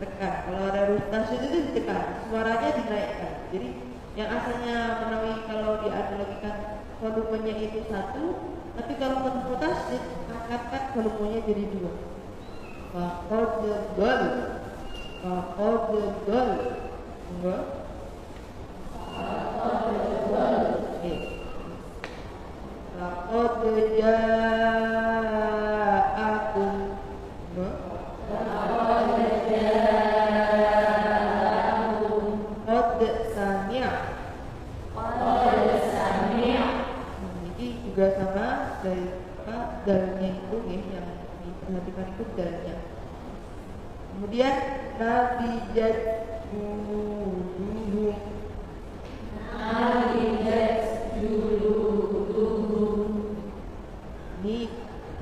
tekan. Kalau ada huruf tasydid itu ditekan, suaranya dinaikkan. Jadi yang asalnya menawi kalau dianalogikan volumenya itu 1, tapi kalau menurut tasydid angkatkan volumenya jadi 2. Faqad, enggak? Faqad ja'akum, enggak? Qad sami'a. Ini juga sama dari dalnya itu ya, yang diperhatikan itu dalnya. Kemudian nabijat dulu. Ini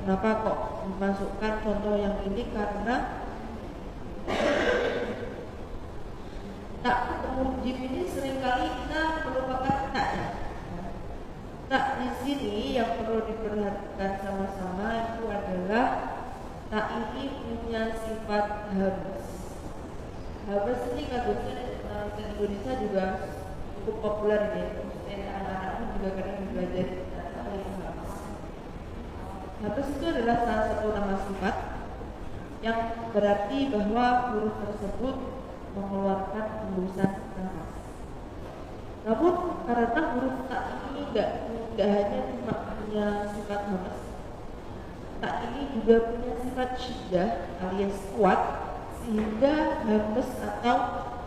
kenapa kok memasukkan contoh yang ini, karena tak mujib ini seringkali kita melupakan taknya. Tak di sini yang perlu diperhatikan sama-sama itu adalah tak ini punya sifat harus. Harus ini kasusnya di Indonesia juga cukup populer ya. Anak-anak pun juga kadang belajar apa yang harus. Harus itu adalah salah satu nama sifat yang berarti bahwa huruf tersebut mengeluarkan hembusan nafas. Namun karena huruf tak ini tidak hanya cuma punya sifat hamas, tak ini juga punya sifat syiddah alias kuat, sehingga hamas atau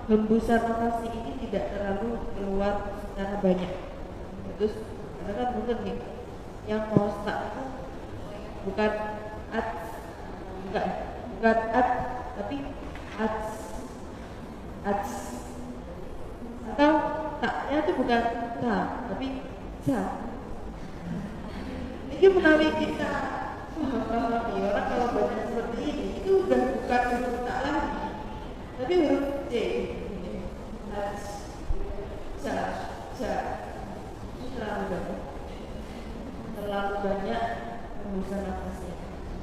hembusan nafas ini tidak terlalu keluar secara banyak. Terus karena kan bener nih, yang mau tak itu bukan at, bukan at, tapi at, atau taknya itu bukan ta, tapi ja. Ini menawi kita orang kalau baca seperti ini itu udah bukan huruf tak lagi, tapi huruf C. Terlalu banyak hembusan nafasnya.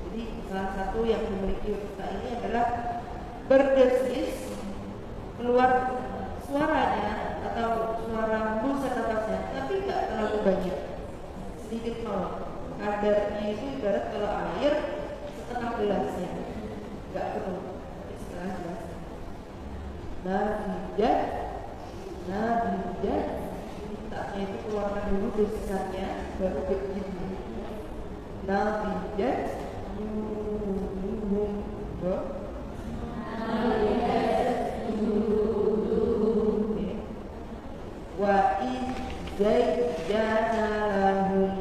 Jadi salah satu yang memiliki huruf tak ini adalah berdesis, keluar suaranya atau suara hembusan nafasnya, tapi nggak terlalu banyak, sedikit mawar. Kadarnya itu ibarat kalau air setengah gelasnya, nggak penuh, tapi setengah gelasnya. Nabijat, taknya itu keluarkan dulu desisannya, baru begini. Nabijat, wa izayyana lahum.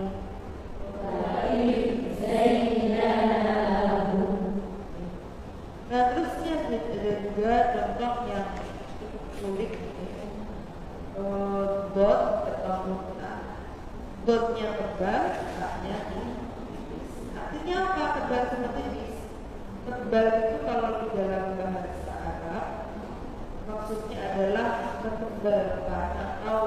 Nah terusnya ada juga contoh yang cukup sulit, dot ketemu dotnya tebal, taknya tipis. Artinya apa tebal sama tipis? Tebal itu kalau di dalam bahasa Arab maksudnya adalah menebalkan atau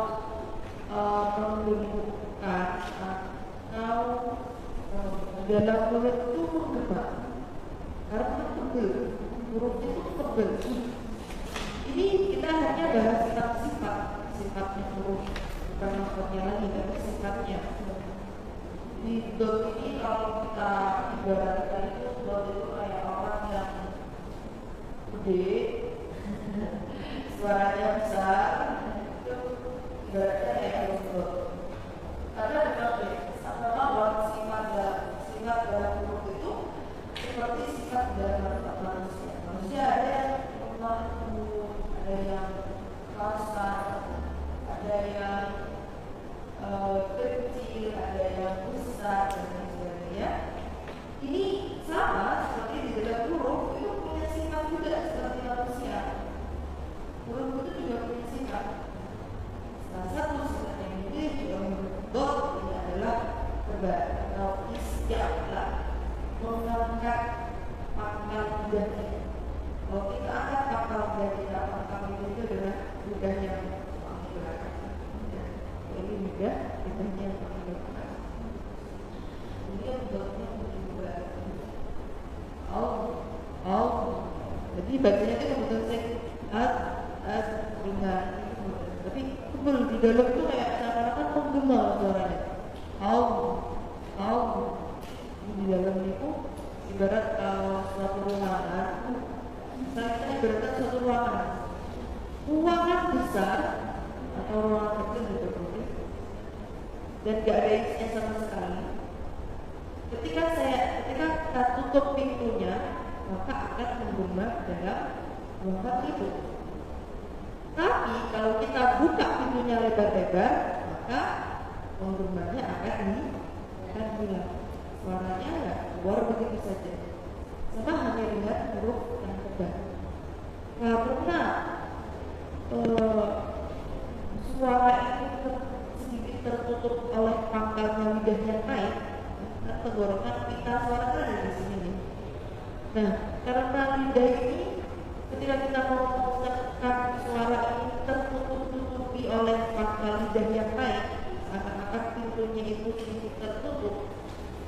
menundukkan atau dalam mulut itu menggema, karena tebal, hurufnya itu tebal. Ini kita hanya bahas tentang sifatnya huruf, bukan maksudnya lagi, tapi sifatnya. Di dot ini kalau kita ibaratkan itu dot itu kayak orang yang gede, suaranya besar, itu ibaratnya kayak lembut. Karena memang buat sifat dalam huruf itu seperti sifat dalam manusia. Manusia ada yang lemah lembut, ada yang kasar, ada yang kecil, ada yang besar dan lain sebagainya. Ini sama seperti di dalam huruf itu punya sifat juga seperti manusia. Huruf itu juga punya sifat. Salah satu sifat yang dimiliki oleh huruf dot ini adalah tebar atau isti'la, mengangkat pangkal lidahnya. Kalau kita angkat pangkal lidah kita, pangkal lidah itu adalah lidah yang paling belakang. Ini lidah lidahnya yang paling belakang. Kemudian dotnya juga jadi bacanya itu kebetulan ringan, tapi tebel di dalam itu kayak seakan-akan menggema suaranya. Di dalam itu ibarat suatu ruangan, kita ibaratkan suatu ruangan besar atau ruangan kecil gitu, dan gak ada isinya sama sekali. Ketika kita tutup pintunya, maka akan menggema dalam ruangan itu. Tapi kalau kita buka pintunya lebar-lebar, maka penggemanya akan hilang. Suaranya nggak keluar begitu saja. Sama hanya lihat huruf yang tebal. Karena suara ini sedikit tertutup oleh pangkalnya lidah yang naik, tenggorokan pita suara ada di sini nih. Nah, karena lidah ini ketika kita mau mengucapkan suara ini tertutup-tutupi oleh pangkal lidah yang naik, akan pintunya itu sedikit tertutup,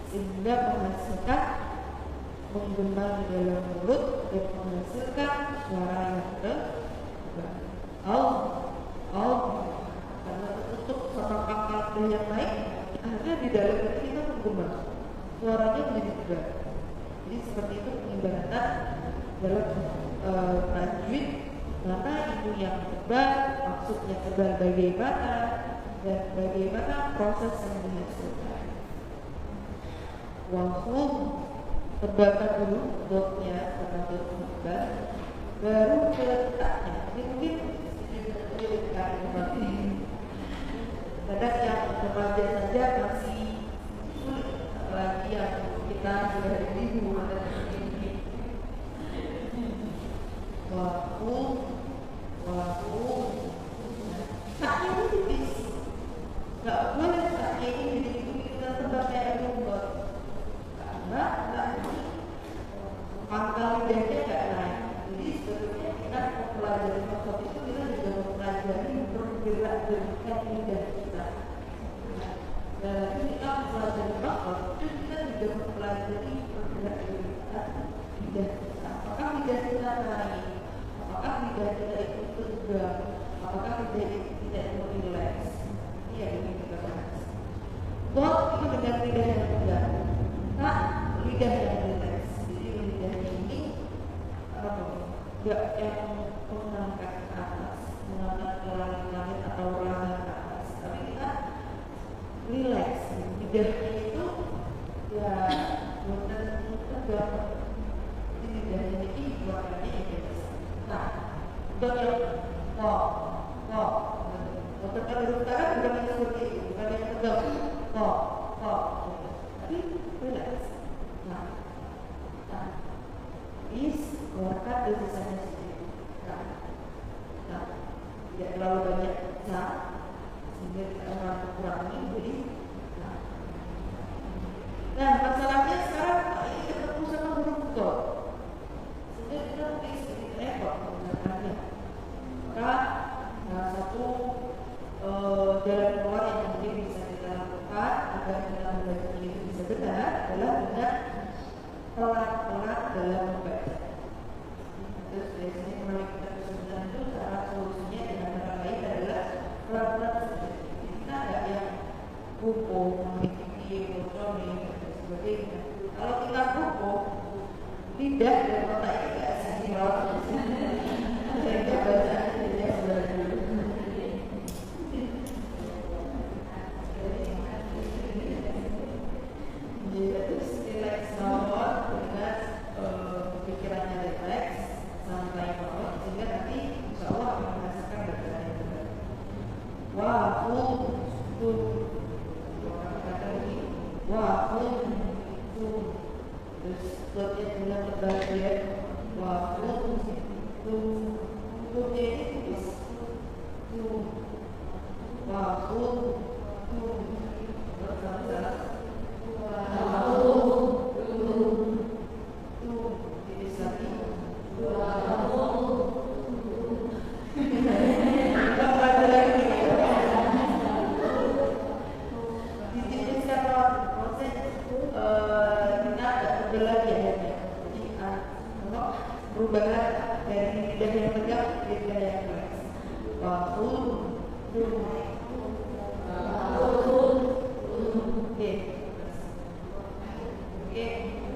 sehingga menghasilkan menggema di dalam mulut dan menghasilkan suara yang tebal. Karena tertutup sama pangkal lidah yang naik, akhirnya di dalam itu kita menggema, suaranya menjadi tebal. Jadi seperti itu pengibaratan dalam tajwid. Mana itu yang tebal, maksudnya tebal bagaimana, dan bagaimana proses yang dihasilkan. Wahum, tebalkan dulu dotnya karena dot tebal, baru ke letaknya. Ini mungkin kadang yang remaja saja masih sulit, apalagi yang kita sudah dari ibu ada begini. Wahum, saknya ini tipis, nggak boleh saknya ini kita tebal kayak rumput, karena pangkal lidahnya nggak naik. Jadi sebetulnya kita mempelajari maksud itu kita juga mempelajari bergerak-gerikan lidah kita. Dan kita mempelajari maksud itu kita juga mempelajari bergerak-gerikan lidah kita. Apakah lidah kita naik? Apakah lidah kita itu tegang? Apakah lidah kita itu rileks? Ini yang ingin kita bahas. Dot itu dengan lidah yang tegang, nah lidah yang rileks. Jadi lidah ini tidak yang mengangkat ke atas, mengangkat ke langit-langit atau rahang ke atas, tapi kita rileks. Lidahnya itu ya bukan tegang. Jadi lidahnya ini buatannya yang biasa. Nah, dot yang kalau sekarang bukan yang seperti itu, bukan yang tegang, tapi rileks. Nah, is keluarkan desisanya sendiri. Tidak terlalu banyak sehingga kita akan kurangi. Jadi, nah masalahnya sekarang ini ketemu sama huruf dot, sehingga kita mungkin sedikit repot menggunakannya. Maka satu jalan keluar yang mungkin bisa kita lakukan agar kita belajar itu bisa benar adalah dengan pelan-pelan dalam membaca. Terus biasanya kalau kita kesulitan itu cara solusinya dengan cara lain adalah pelan-pelan saja. Kita ada yang buku, mengikuti kontrol dan sebagainya. Kalau kita buku, lidah dan otak kita tidak sehingga sehingga bacaan jadi Terus dotnya bulan kebagian perubahan dari lidah yang tegak ke lidah yang keras. Oke,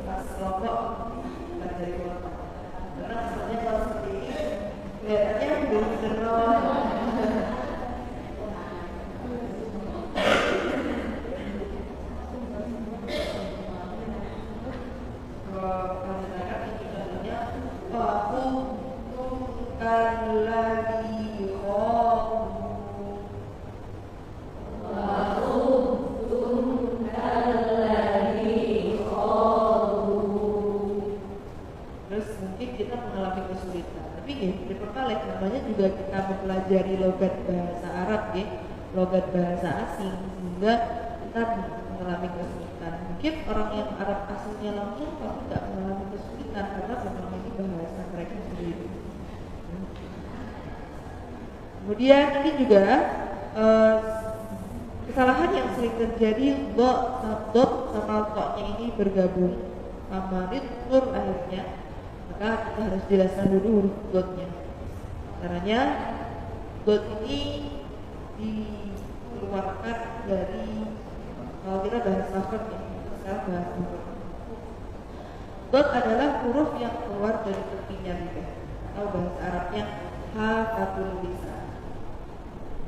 pas kelompok bukan dari kelompok. Karena sebenarnya kalau seperti ini kelihatannya belum benar. Kita mempelajari logat bahasa Arab ya, logat bahasa asing, sehingga kita mengalami kesulitan. Mungkin orang yang Arab aslinya langsung pasti tidak mengalami kesulitan karena memang ini bahasa mereka sendiri. Kemudian ini juga kesalahan yang sering terjadi, dot sama koknya ini bergabung sama nur akhirnya, maka kita harus jelaskan dulu huruf dotnya. Caranya dot ini dikeluarkan dari, kalau kita bahas cover ya, sekarang bahas cover. Dot adalah huruf yang keluar dari tepinya lidah, atau bahasa Arabnya hafatul lisan.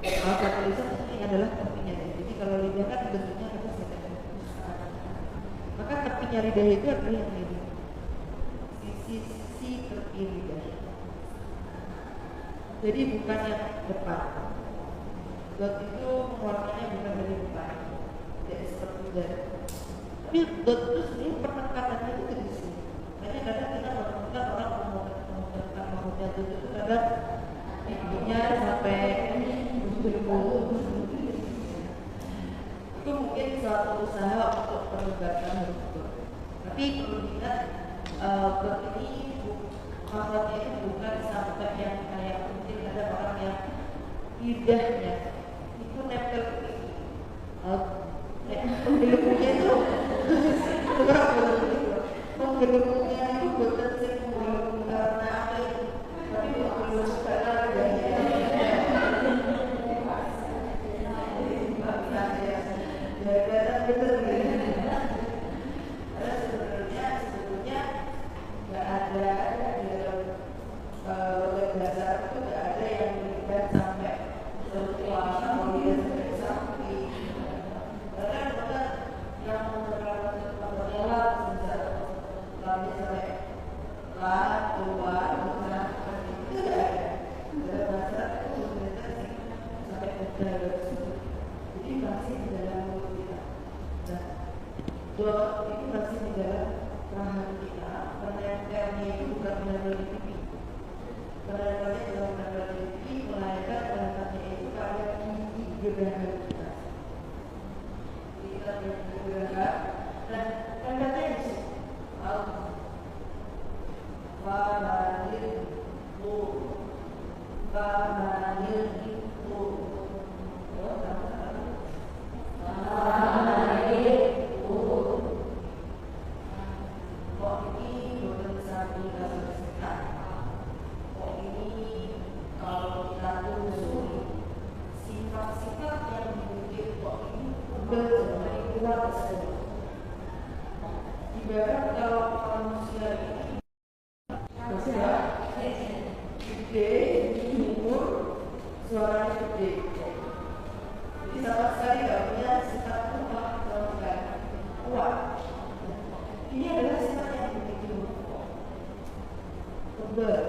Hafatul lisan ini adalah tepinya lidah. Jadi kalau lidah kan bentuknya ada sedang, maka tepinya lidah itu adalah yang ini, sisi tepi lidah. Jadi bukan yang depan. Dot itu mengeluarkannya bukan dari depan, tidak seperti dari. Tapi dot itu sebenarnya penekanannya itu di sini. Makanya kadang kita menemukan orang menekan maksudnya dot itu kadang ibunya sampai berbulu. Itu mungkin suatu usaha untuk penegakan huruf dot. Tapi perlu diingat dot ini maksudnya itu bukan sampai yang kayak ada orang yang lidahnya itu nempel ke ini, penggelembungnya itu penggelembungnya itu bukan sih penggelembung karena apa itu, tapi penggelembung karena lidahnya dari betul gitu. Karena sebetulnya nggak ada logat bahasa itu nggak ada yang lidah sampai tertuang atau lidah sampai sapi. Karena logat yang terlalu terlewat misalnya sampai tua itu nggak ada. Dalam bahasa itu sebenarnya sampai terlalu. Jadi masih di dalam mulut kita. Nah, dot itu masih di dalam rahang kita. Penempelnya itu bukan menempel di pipi. Penempelnya dalam menempel di pipi, melainkan penempelnya itu pada gigi gergaji kita. Kita punya gergaji dan penempelnya di sini. Bahalir itu, bahalir itu. Kok ini bukan satu kasar sekat. Kok ini kalau kita telusuri sifat-sifat yang dimiliki kok ini dari luar tersebut. Ibarat kalau manusia ini besar, gede, umur, suaranya gede. Jadi sama sekali tidak punya sifat kuat atau kuat. Ini adalah sifat yang dimiliki huruf tebal,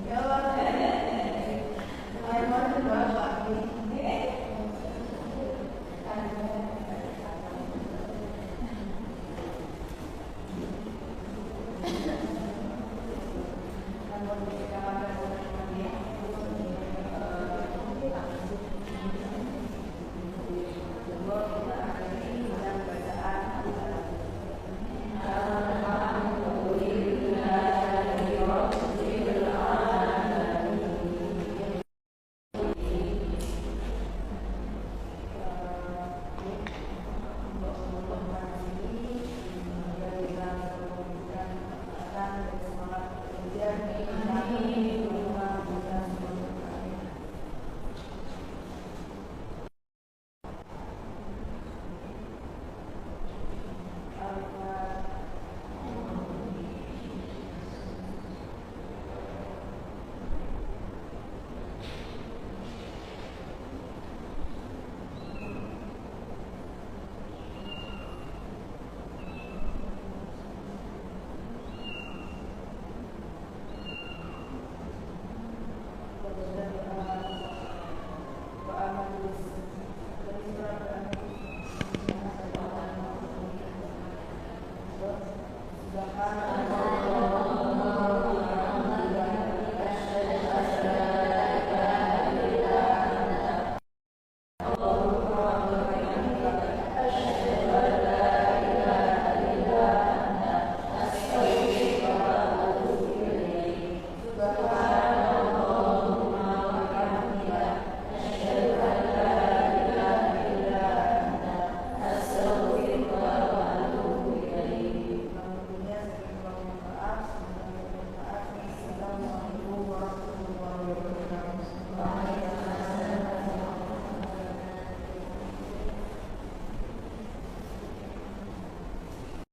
Ya Allah, air mata bapak ini.